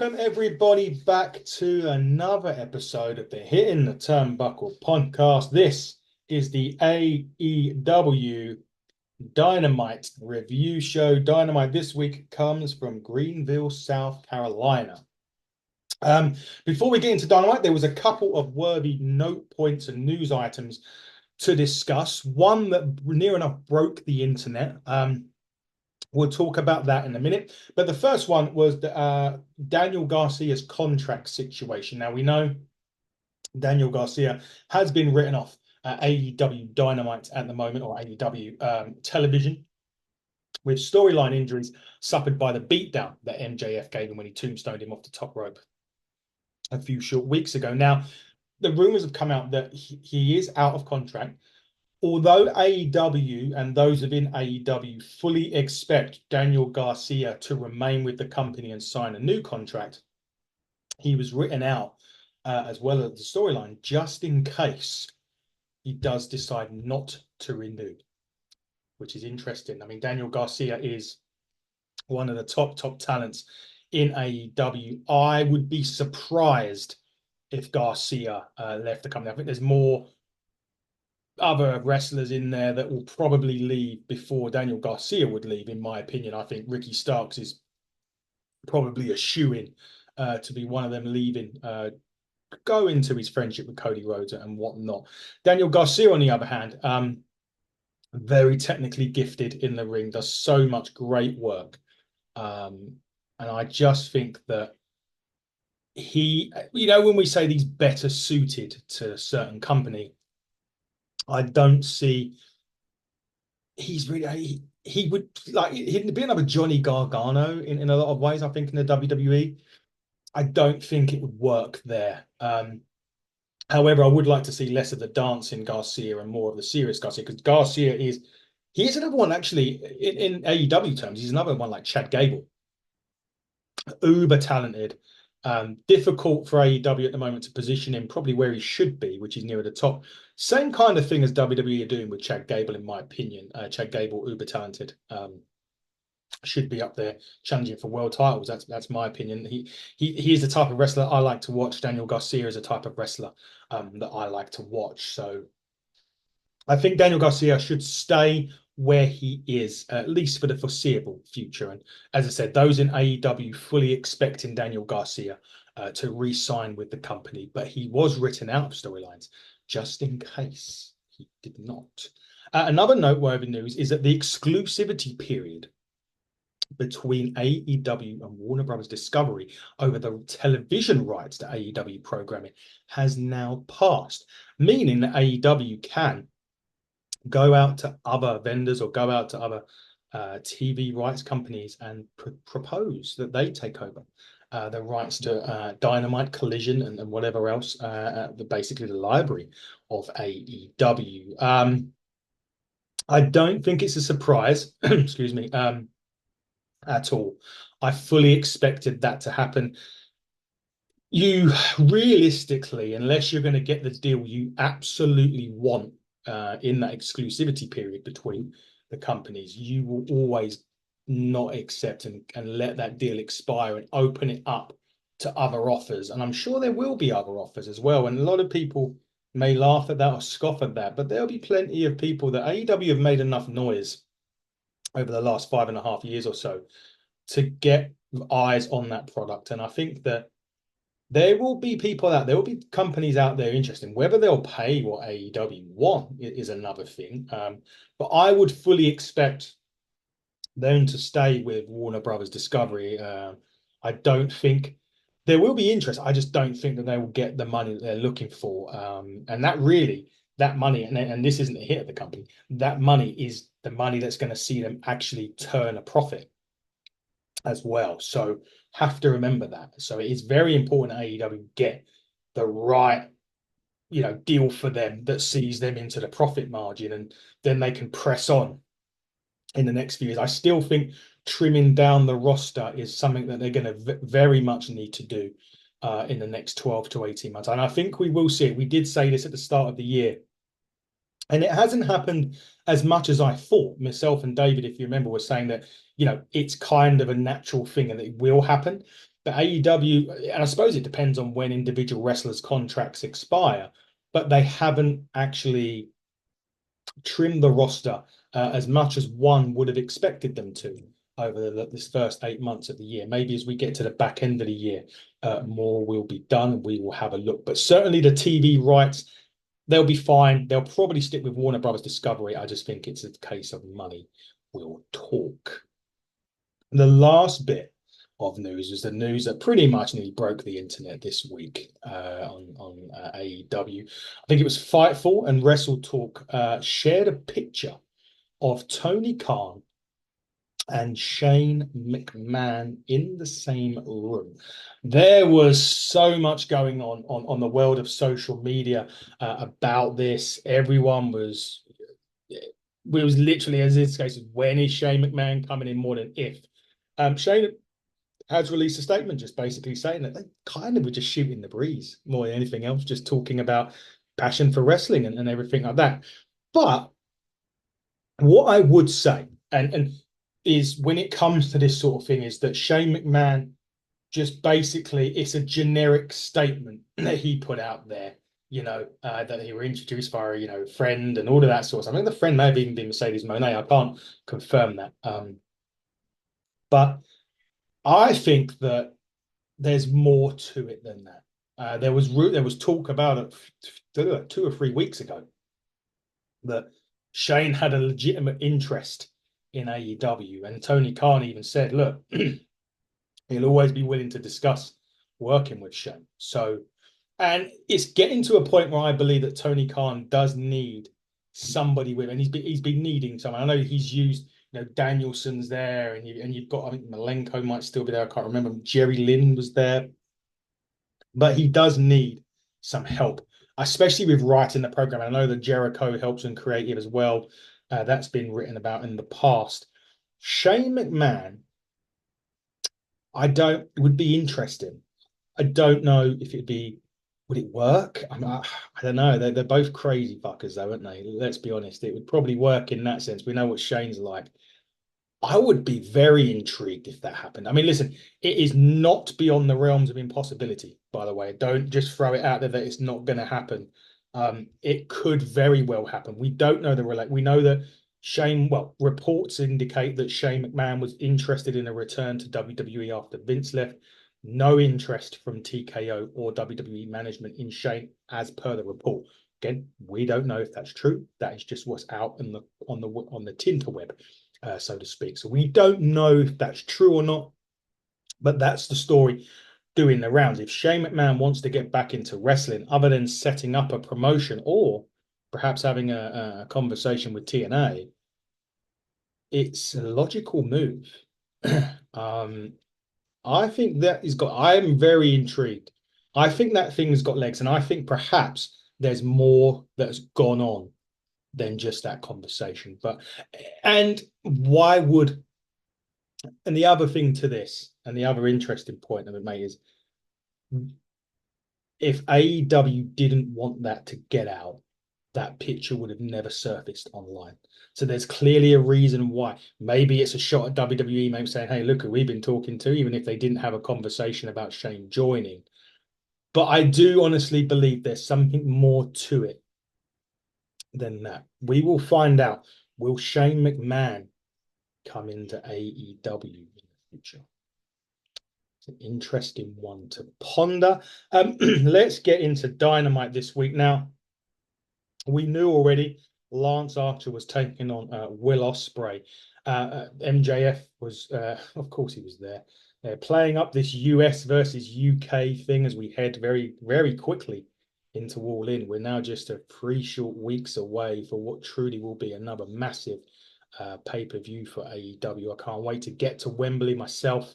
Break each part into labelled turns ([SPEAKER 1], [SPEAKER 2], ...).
[SPEAKER 1] Welcome everybody back to another episode of the Hitting the Turnbuckle podcast. This is the AEW Dynamite review show. Dynamite this week comes from Greenville, South Carolina. Before we get into Dynamite, there was a couple of worthy note points and news items to discuss. One that near enough broke the internet. We'll talk about that in a minute. But the first one was Daniel Garcia's contract situation. Now, we know Daniel Garcia has been written off AEW Dynamite at the moment, or AEW television, with storyline injuries suffered by the beatdown that MJF gave him when he tombstoned him off the top rope a few short weeks ago. Now, the rumors have come out that he is out of contract. Although AEW and those within AEW fully expect Daniel Garcia to remain with the company and sign a new contract, he was written out as well as the storyline just in case he does decide not to renew, which is interesting. I mean, Daniel Garcia is one of the top talents in AEW. I would be surprised if Garcia left the company. I think there's more other wrestlers in there that will probably leave before Daniel Garcia would leave, in my opinion. I think Ricky Starks is probably a shoo-in to be one of them leaving, go into his friendship with Cody Rhodes and whatnot. Daniel Garcia, on the other hand, very technically gifted in the ring, does so much great work. And I just think that he, when we say he's better suited to a certain company, I don't see he's really he would like he'd be another Johnny Gargano in a lot of ways, I think, in the WWE. I don't think it would work there. However, I would like to see less of the dancing Garcia and more of the serious Garcia, because Garcia is another one actually in AEW terms. He's another one like Chad Gable, uber talented. Difficult for AEW at the moment to position him probably where he should be, which is near the top. Same kind of thing as WWE are doing with Chad Gable, in my opinion. Chad Gable, uber talented, should be up there challenging for world titles. That's my opinion. He is the type of wrestler I like to watch. Daniel Garcia is a type of wrestler that I like to watch. So I think Daniel Garcia should stay where he is, at least for the foreseeable future. And as I said, those in AEW fully expecting Daniel Garcia to re-sign with the company, but he was written out of storylines just in case he did not. Another noteworthy news is that the exclusivity period between AEW and Warner Brothers Discovery over the television rights to AEW programming has now passed, meaning that AEW can go out to other vendors or go out to other TV rights companies and propose that they take over the rights to Dynamite, Collision, and whatever else, basically the library of AEW. I don't think it's a surprise, excuse me, at all. I fully expected that to happen. You realistically, unless you're going to get the deal you absolutely want, in that exclusivity period between the companies, you will always not accept and let that deal expire and open it up to other offers. And I'm sure there will be other offers as well. And a lot of people may laugh at that or scoff at that, but there'll be plenty of people that AEW have made enough noise over the last 5.5 years or so to get eyes on that product. And I think that there will be people out there will be companies out there interested. Whether they'll pay what AEW want is another thing. But I would fully expect them to stay with Warner Brothers Discovery. I don't think there will be interest. I just don't think that they will get the money that they're looking for. And that money, and this isn't a hit at the company, that money is the money that's going to see them actually turn a profit as well. So have to remember that. So it is very important that AEW get the right, deal for them that sees them into the profit margin, and then they can press on in the next few years. I still think trimming down the roster is something that they're going to very much need to do in the next 12 to 18 months. And I think we will see it. We did say this at the start of the year, and it hasn't happened as much as I thought. Myself and David, if you remember, were saying that, it's kind of a natural thing and it will happen. But AEW, and I suppose it depends on when individual wrestlers' contracts expire, but they haven't actually trimmed the roster as much as one would have expected them to over this first 8 months of the year. Maybe as we get to the back end of the year, more will be done and we will have a look. But certainly the TV rights, they'll be fine. They'll probably stick with Warner Brothers Discovery. I just think it's a case of money will talk. The last bit of news was the news that pretty much nearly broke the internet this week on AEW. I think it was Fightful and Wrestle Talk shared a picture of Tony Khan and Shane McMahon in the same room. There was so much going on the world of social media about this. Everyone was, it was literally, as this case, when is Shane McMahon coming in more than if? Shane has released a statement just basically saying that they kind of were just shooting the breeze more than anything else, just talking about passion for wrestling and everything like that. But what I would say, and is when it comes to this sort of thing, is that Shane McMahon just basically, it's a generic statement that he put out there, that he were introduced via, friend and all of that sort of stuff. I think the friend may have even been Mercedes Moné. I can't confirm that. But I think that there's more to it than that. There was talk about it 2 or 3 weeks ago that Shane had a legitimate interest in AEW, and Tony Khan even said, "Look, he'll always be willing to discuss working with Shane." So, and it's getting to a point where I believe that Tony Khan does need somebody with, and he's been needing someone. I know he's used, Danielson's there, and you've got, I think Malenko might still be there. I can't remember. Jerry Lynn was there, but he does need some help, especially with writing the program. And I know that Jericho helps in creative as well. That's been written about in the past. Shane McMahon, would be interesting. I don't know if would it work? I don't know. They're both crazy fuckers, though, aren't they? Let's be honest. It would probably work in that sense. We know what Shane's like. I would be very intrigued if that happened. I mean, listen, it is not beyond the realms of impossibility, by the way. Don't just throw it out there that it's not going to happen. It could very well happen. We don't know we know that reports indicate that Shane McMahon was interested in a return to WWE after Vince left. No interest from TKO or WWE management in Shane, as per the report. Again, we don't know if that's true. That is just what's out on the tinterweb, so to speak. So we don't know if that's true or not, but that's the story doing the rounds. If Shane McMahon wants to get back into wrestling, other than setting up a promotion or perhaps having a conversation with TNA, it's a logical move. I think I am very intrigued. I think that thing's got legs, and I think perhaps there's more that's gone on than just that conversation. And the other thing to this, and the other interesting point I would make is, if AEW didn't want that to get out, that picture would have never surfaced online. So there's clearly a reason why. Maybe it's a shot at WWE, maybe saying, "Hey, look who we've been talking to," even if they didn't have a conversation about Shane joining. But I do honestly believe there's something more to it than that. We will find out. Will Shane McMahon come into AEW in the future? It's an interesting one to ponder. Let's get into Dynamite this week. Now, we knew already Lance Archer was taking on Will Ospreay. MJF was, of course, he was there. Playing up this US versus UK thing as we head very, very quickly into All In. We're now just 3 short weeks away for what truly will be another massive pay-per-view for AEW. I can't wait to get to Wembley myself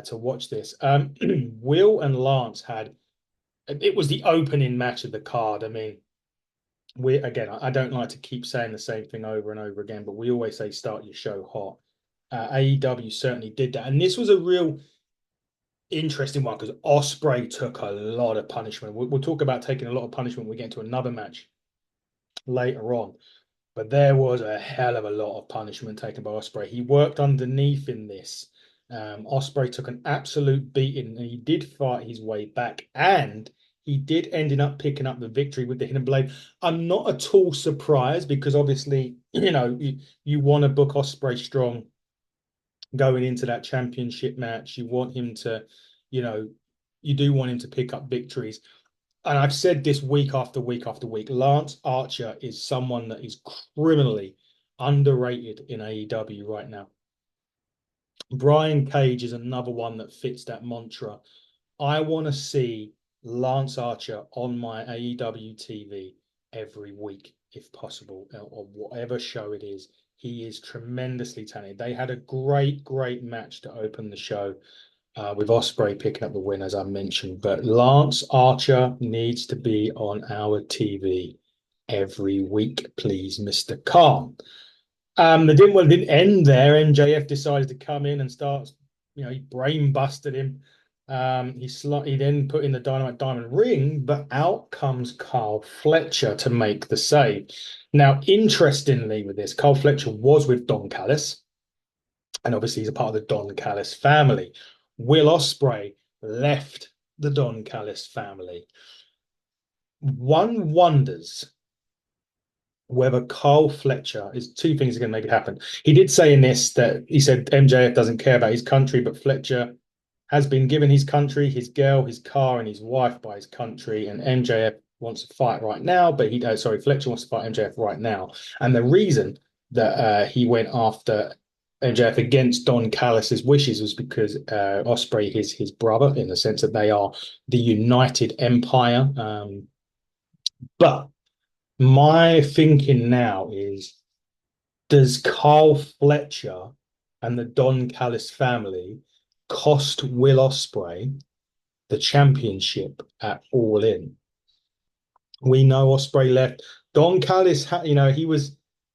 [SPEAKER 1] to watch this. Will and Lance it was the opening match of the card. I mean, I don't like to keep saying the same thing over and over again, but we always say start your show hot. AEW certainly did that. And this was a real interesting one because Ospreay took a lot of punishment. We'll talk about taking a lot of punishment when we get into another match later on. But there was a hell of a lot of punishment taken by Ospreay. He worked underneath in this. Ospreay took an absolute beating, and he did fight his way back, and he did ended up picking up the victory with the hidden blade. I'm not at all surprised because obviously, you want to book Ospreay strong going into that championship match. You want him to, you do want him to pick up victories. And I've said this week after week after week. Lance Archer is someone that is criminally underrated in AEW right now. Brian Cage is another one that fits that mantra. I want to see Lance Archer on my AEW TV every week, if possible, or whatever show it is. He is tremendously talented. They had a great, great match to open the show with Ospreay picking up the win, as I mentioned. But Lance Archer needs to be on our TV every week, please, Mr. Khan. It didn't end there. MJF decided to come in and start, he brain busted him. He then put in the Dynamite Diamond ring, but out comes Carl Fletcher to make the save. Now, interestingly with this, Carl Fletcher was with Don Callis, and obviously he's a part of the Don Callis family. Will Ospreay left the Don Callis family. One wonders whether Carl Fletcher is two things are going to make it happen. He did say in this that he said MJF doesn't care about his country, but Fletcher has been given his country, his girl, his car, and his wife by his country, and MJF wants to fight right now, but Fletcher wants to fight MJF right now. And the reason that he went after MJF against Don Callis' wishes was because Ospreay is his brother, in the sense that they are the United Empire. But my thinking now is, does Carl Fletcher and the Don Callis family cost Will Ospreay the championship at All In? We know Ospreay left. Don Callis, he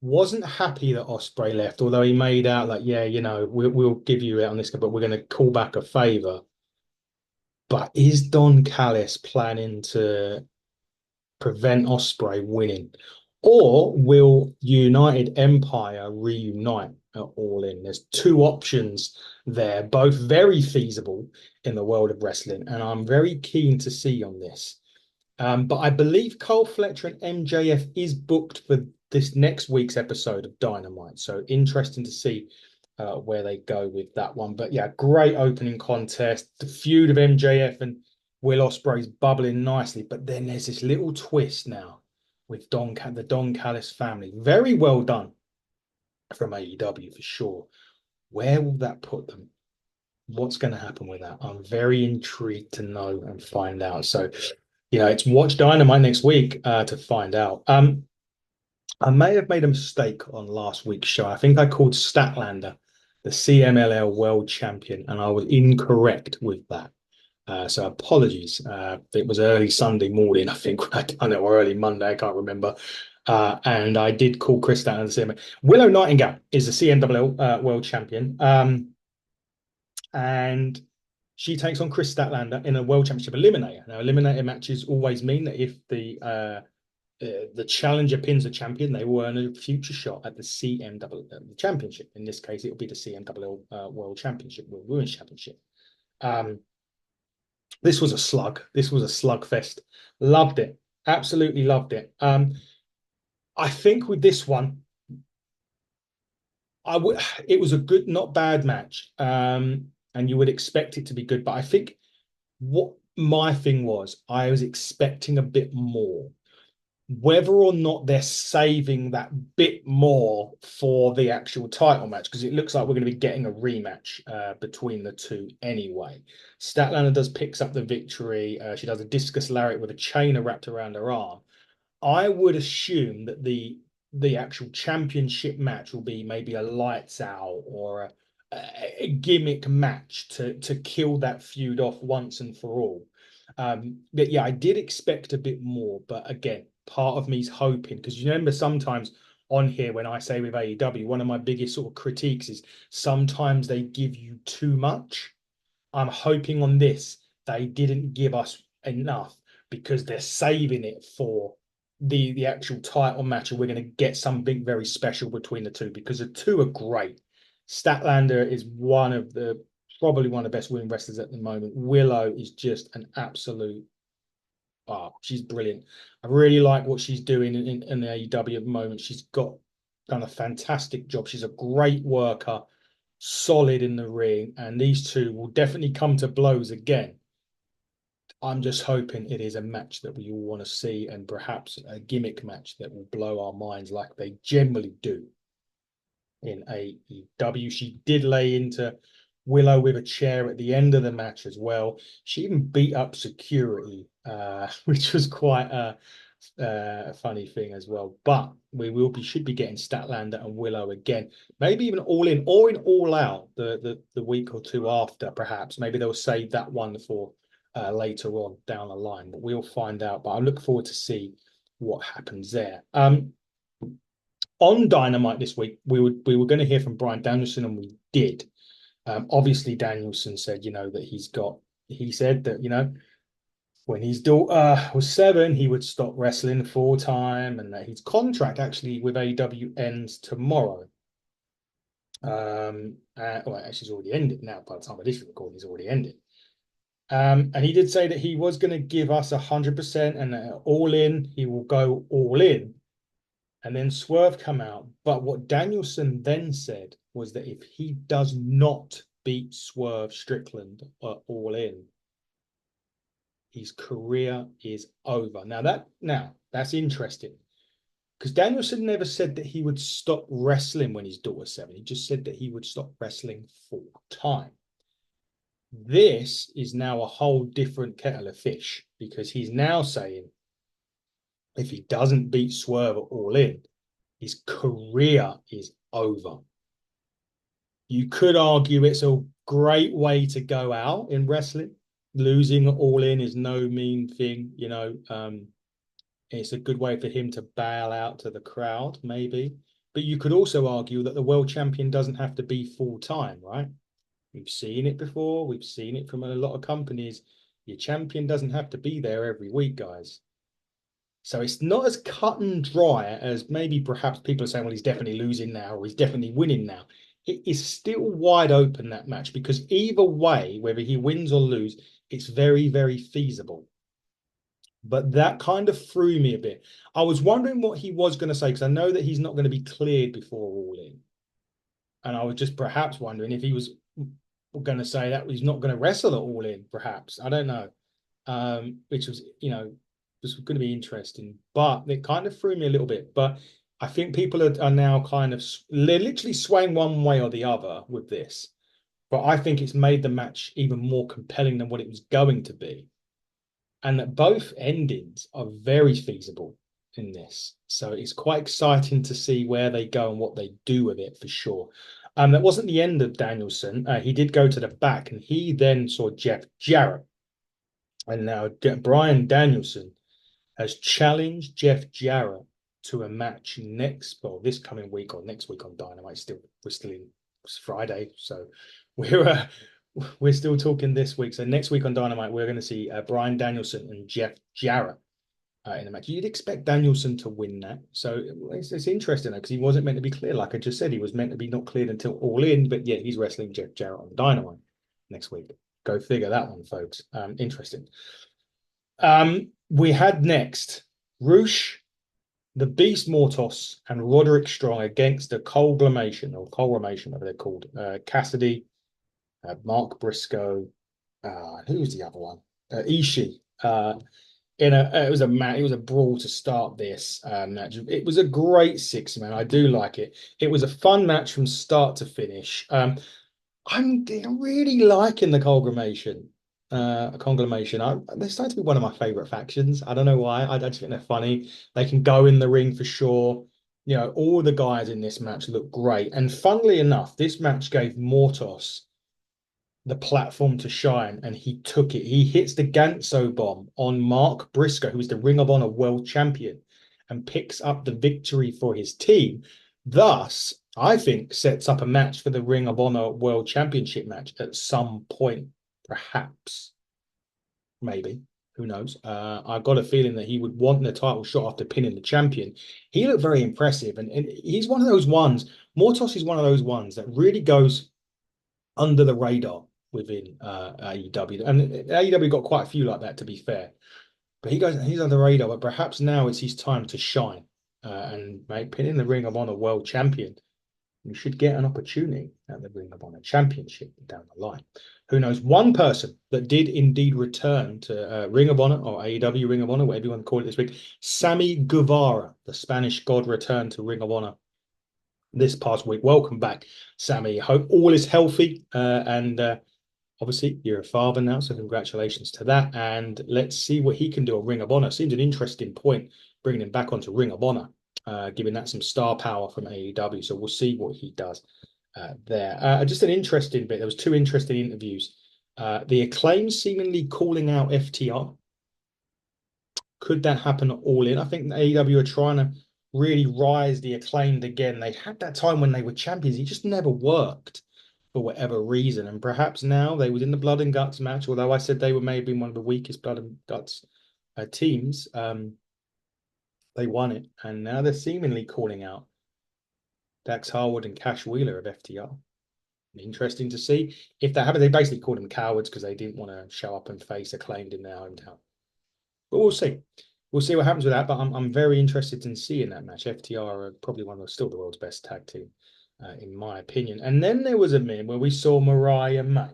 [SPEAKER 1] wasn't happy that Ospreay left, although he made out like, we'll give you it on this, but we're going to call back a favor. But is Don Callis planning to prevent Ospreay winning, or will United Empire reunite at All In? There's two options there, both very feasible in the world of wrestling, and I'm very keen to see on this. But I believe Carl Fletcher and MJF is booked for this next week's episode of Dynamite, so interesting to see where they go with that one. But yeah, great opening contest. The feud of MJF and Will Ospreay's bubbling nicely, but then there's this little twist now with the Don Callis family. Very well done from AEW for sure. Where will that put them? What's going to happen with that? I'm very intrigued to know and find out. So, it's watch Dynamite next week to find out. I may have made a mistake on last week's show. I think I called Statlander the CMLL World Champion, and I was incorrect with that. So apologies. It was early Sunday morning, I think, when I done it, or early Monday, I can't remember. And I did call Kris Statlander the CMLL. Willow Nightingale is the CMLL World Champion. And she takes on Kris Statlander in a World Championship Eliminator. Now, Eliminator matches always mean that if the challenger pins the champion, they will earn a future shot at the CMLL Championship. In this case, it will be the CMLL World Championship, World Women's Championship. This was a slug. This was a slugfest. Loved it. Absolutely loved it. I think with this one, it was a good, not bad match. And you would expect it to be good. But I think what my thing was, I was expecting a bit more. Whether or not they're saving that bit more for the actual title match, because it looks like we're going to be getting a rematch between the two anyway. Statlander picks up the victory. She does a discus lariat with a chainer wrapped around her arm. I would assume that the actual championship match will be maybe a lights out or a gimmick match to kill that feud off once and for all. But yeah, I did expect a bit more, but again, part of me is hoping, because you remember sometimes on here when I say with AEW, one of my biggest sort of critiques is sometimes they give you too much. I'm hoping on this they didn't give us enough, because they're saving it for the actual title match, and we're going to get something very special between the two, because the two are great. Statlander is one of the probably one of the best women wrestlers at the moment. Willow is just an absolute, she's brilliant. I really like what she's doing in the AEW at the moment. She's done a fantastic job. She's a great worker, solid in the ring, and these two will definitely come to blows again. I'm just hoping it is a match that we all want to see, and perhaps a gimmick match that will blow our minds like they generally do in AEW. She did lay into Willow with a chair at the end of the match as well. She even beat up security, which was quite a funny thing as well. But should be getting Statlander and Willow again, maybe even All In or in All Out the week or two after. Perhaps maybe they'll save that one for later on down the line, but we'll find out. But I look forward to see what happens there. On Dynamite this week, we were going to hear from Bryan Danielson, and we did. Obviously, Danielson said, that he said that, when his daughter was 7, he would stop wrestling full time, and that his contract actually with AEW ends tomorrow. Well, actually, it's already ended now. By the time of this recording, it's already ended. And he did say that he was going to give us 100%, and All In, he will go all in. And then Swerve come out. But what Danielson then said was that if he does not beat Swerve Strickland All In, his career is over. Now that's interesting, because Danielson never said that he would stop wrestling when his daughter's 7. He just said that he would stop wrestling full time. This is now a whole different kettle of fish, because he's now saying if he doesn't beat Swerve All In, his career is over. You could argue it's a great way to go out in wrestling. Losing All In is no mean thing, it's a good way for him to bail out to the crowd, maybe. But you could also argue that the world champion doesn't have to be full time, right? We've seen it before. We've seen it from a lot of companies. Your champion doesn't have to be there every week, guys. So it's not as cut and dry as maybe perhaps people are saying, well, he's definitely losing now, or he's definitely winning now. It is still wide open, that match, because either way, whether he wins or loses, it's very, very feasible. But that kind of threw me a bit. I was wondering what he was going to say, because I know that he's not going to be cleared before All In. And I was just perhaps wondering if he was going to say that he's not going to wrestle at All In, perhaps. I don't know. Which was, was going to be interesting. But it kind of threw me a little bit. But I think people are now kind of literally swaying one way or the other with this. But I think it's made the match even more compelling than what it was going to be. And that both endings are very feasible in this. So it's quite exciting to see where they go and what they do with it, for sure. That wasn't the end of Danielson. He did go to the back, and he then saw Jeff Jarrett. And now Bryan Danielson has challenged Jeff Jarrett to a match this coming week or next week on Dynamite. We're still in Friday, so we're still talking this week. So next week on Dynamite, we're going to see Bryan Danielson and Jeff Jarrett in the match. You'd expect Danielson to win that. So it's interesting, because he wasn't meant to be clear. Like I just said, he was meant to be not cleared until All In, but yeah, he's wrestling Jeff Jarrett on Dynamite next week. Go figure that one, folks. Interesting. We had next Roosh, the Beast Mortos, and Roderick Strong against the Conglomeration, whatever they're called. Cassidy, Mark Briscoe, who was the other one? Ishii. It was a brawl to start this match. It was a great 6-man. I do like it. It was a fun match from start to finish. I'm really liking the Conglomeration. They're starting to be one of my favorite factions. I don't know why. I just think they're funny. They can go in the ring for sure. All the guys in this match look great. And funnily enough, this match gave Mortos the platform to shine, and he took it. He hits the Ganso bomb on Mark Briscoe, who is the Ring of Honor world champion, and picks up the victory for his team. Thus, I think sets up a match for the Ring of Honor World Championship match at some point, perhaps, maybe. Who knows? I've got a feeling that he would want the title shot after pinning the champion. He looked very impressive, and he's one of those ones. Mortos is one of those ones that really goes under the radar. within AEW. And AEW got quite a few like that, to be fair. But he's under the radar. But perhaps now it's his time to shine and make pinning the Ring of Honor World Champion. You should get an opportunity at the Ring of Honor Championship down the line. Who knows? One person that did indeed return to Ring of Honor or AEW Ring of Honor, whatever you want to call it this week, Sammy Guevara, the Spanish God, returned to Ring of Honor this past week. Welcome back, Sammy. Hope all is healthy. And obviously, you're a father now, so congratulations to that. And let's see what he can do on Ring of Honor. Seems an interesting point, bringing him back onto Ring of Honor, giving that some star power from AEW. So we'll see what he does there. Just an interesting bit. There was two interesting interviews. The Acclaim seemingly calling out FTR. Could that happen at All In? I think AEW are trying to really rise the Acclaimed again. They had that time when they were champions. It just never worked for whatever reason. And perhaps now they was in the Blood and Guts match, although I said they were maybe one of the weakest Blood and Guts teams. They won it. And now they're seemingly calling out Dax Harwood and Cash Wheeler of FTR. Interesting to see if that happened. They basically called them cowards because they didn't want to show up and face Acclaimed in their hometown. But we'll see. We'll see what happens with that. But I'm very interested in seeing that match. FTR are probably one of still the world's best tag team, in my opinion. And then there was a minute where we saw Mariah May.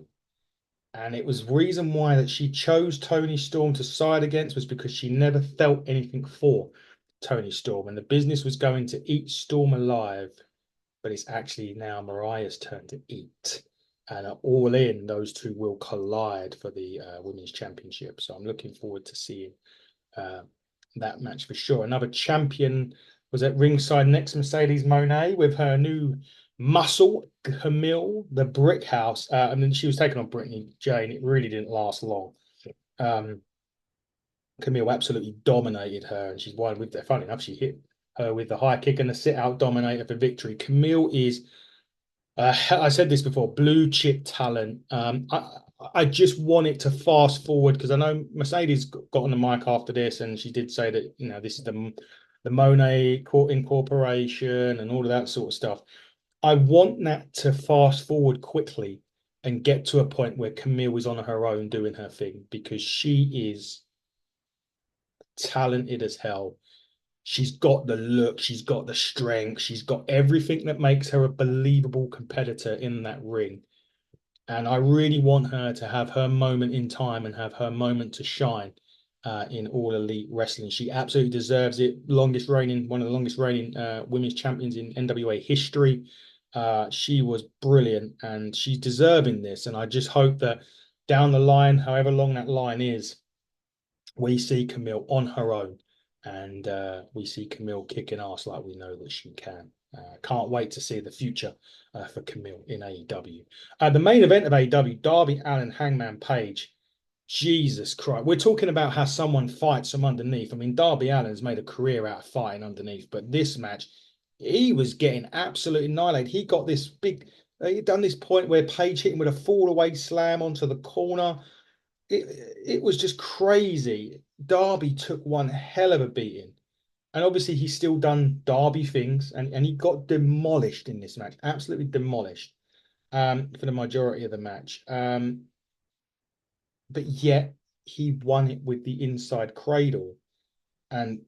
[SPEAKER 1] And it was reason why that she chose Toni Storm to side against was because she never felt anything for Toni Storm. And the business was going to eat Storm alive. But it's actually now Mariah's turn to eat. And All In, those two will collide for the Women's Championship. So I'm looking forward to seeing that match for sure. Another champion was at ringside next, Mercedes Moné, with her new muscle, Camille, the Brick House. And then she was taking on Brittany Jane. It really didn't last long. Camille absolutely dominated her, and she's won with that. Funny enough, she hit her with the high kick and the sit-out dominator for victory. Camille is, I said this before, blue chip talent. I just want it to fast forward because I know Mercedes got on the mic after this, and she did say that this is the Monet incorporation and all of that sort of stuff. I want that to fast forward quickly and get to a point where Camille is on her own doing her thing because she is talented as hell. She's got the look, she's got the strength, she's got everything that makes her a believable competitor in that ring. And I really want her to have her moment in time and have her moment to shine in All Elite Wrestling. She absolutely deserves it. One of the longest reigning women's champions in NWA history. She was brilliant and she's deserving this. And I just hope that down the line, however long that line is, we see Camille on her own. And we see Camille kicking ass like we know that she can. Can't wait to see the future for Camille in AEW. The main event of AEW, Darby Allin, Hangman Page. Jesus Christ. We're talking about how someone fights from underneath. I mean, Darby Allin's made a career out of fighting underneath, but this match, he was getting absolutely annihilated. He got this big, he'd done this point where Page hit him with a fall away slam onto the corner. It was just crazy. Darby took one hell of a beating. And obviously he's still done Darby things and he got demolished in this match. Absolutely demolished for the majority of the match. But yet he won it with the inside cradle. And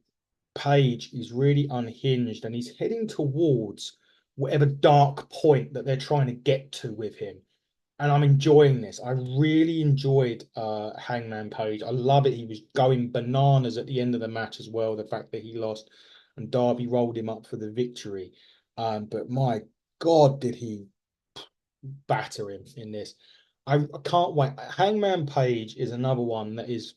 [SPEAKER 1] Page is really unhinged and he's heading towards whatever dark point that they're trying to get to with him. And I'm enjoying this. I really enjoyed Hangman Page. I love it. He was going bananas at the end of the match as well. The fact that he lost and Darby rolled him up for the victory. But my God, did he batter him in this. I can't wait. Hangman Page is another one that is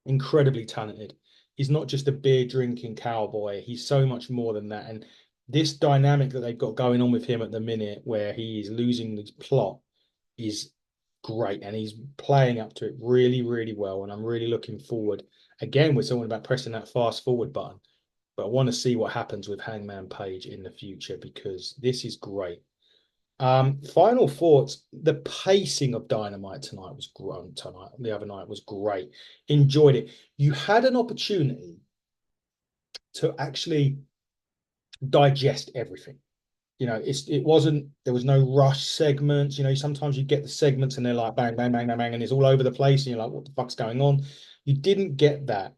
[SPEAKER 1] incredibly talented. He's not just a beer drinking cowboy. He's so much more than that. And this dynamic that they've got going on with him at the minute where he is losing the plot is great and he's playing up to it really, really well. And I'm really looking forward. Again, we're talking about pressing that fast forward button, but I want to see what happens with Hangman Page in the future because this is great. Final thoughts. The pacing of Dynamite tonight was great. The other night was great. Enjoyed it. You had an opportunity to actually digest everything. You know, there was no rush segments. You know, sometimes you get the segments and they're like bang, bang, bang, bang, bang, and it's all over the place. And you're like, what the fuck's going on? You didn't get that.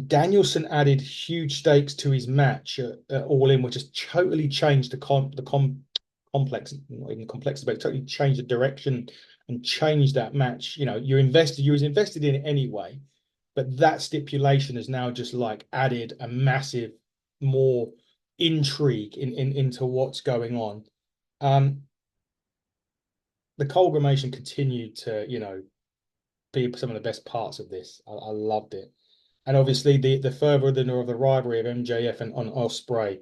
[SPEAKER 1] Danielson added huge stakes to his match at All In, which has totally changed complex, not even complex, but totally changed the direction and changed that match. You know, you was invested in it anyway, but that stipulation has now just like added a massive more intrigue into what's going on. The Conglomeration continued to, you know, be some of the best parts of this. I loved it. And obviously the further of the rivalry of MJF and on Ospreay,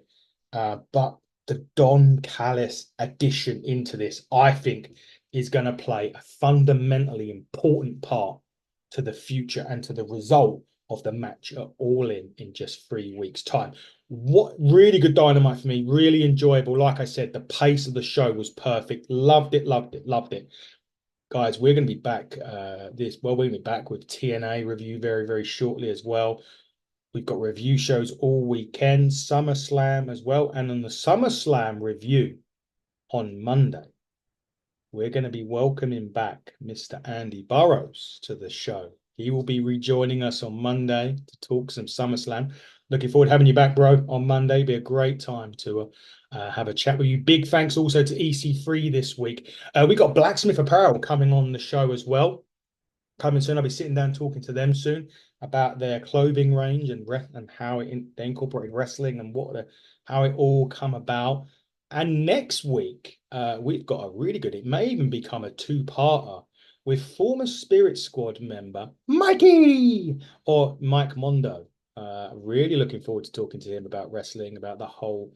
[SPEAKER 1] but the Don Callis addition into this, I think, is going to play a fundamentally important part to the future and to the result of the match at All In just 3 weeks' time. What really good Dynamite for me, really enjoyable. Like I said, the pace of the show was perfect. Loved it, loved it, loved it. Guys, we're going to be back we're going to be back with TNA review very, very shortly as well. We've got review shows all weekend, SummerSlam as well. And on the SummerSlam review on Monday, we're going to be welcoming back Mr. Andy Burrows to the show. He will be rejoining us on Monday to talk some SummerSlam. Looking forward to having you back, bro, on Monday. It'll be a great time to have a chat with you. Big thanks also to EC3 this week. We got Blacksmith Apparel coming on the show as well. Coming soon. I'll be sitting down talking to them soon about their clothing range and how they incorporate wrestling and how it all come about. And next week, we've got a really good, it may even become a two-parter with former Spirit Squad member Mikey or Mike Mondo. Really looking forward to talking to him about wrestling, about the whole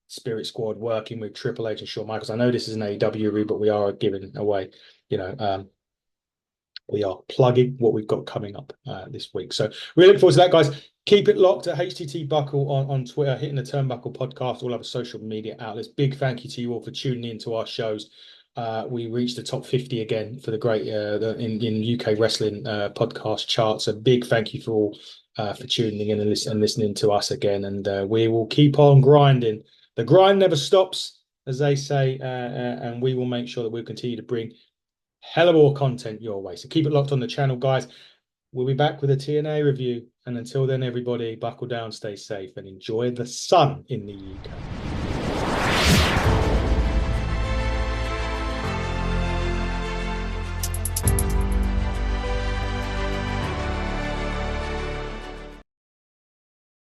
[SPEAKER 1] Spirit Squad working with Triple H and Shawn Michaels. I know this is an AEW review, but we are giving away, we are plugging what we've got coming up this week. So really looking forward to that, guys. Keep it locked at HTT Buckle on Twitter, Hitting the Turnbuckle podcast, all other social media outlets. Big thank you to you all for tuning in to our shows. We reached the top 50 again for the great in UK wrestling podcast charts. A big thank you for all for tuning in and listening to us again. And we will keep on grinding. The grind never stops, as they say, and we will make sure that we'll continue to bring hell of more content your way. So keep it locked on the channel, guys. We'll be back with a TNA review. And until then, everybody, buckle down, stay safe, and enjoy the sun in the UK.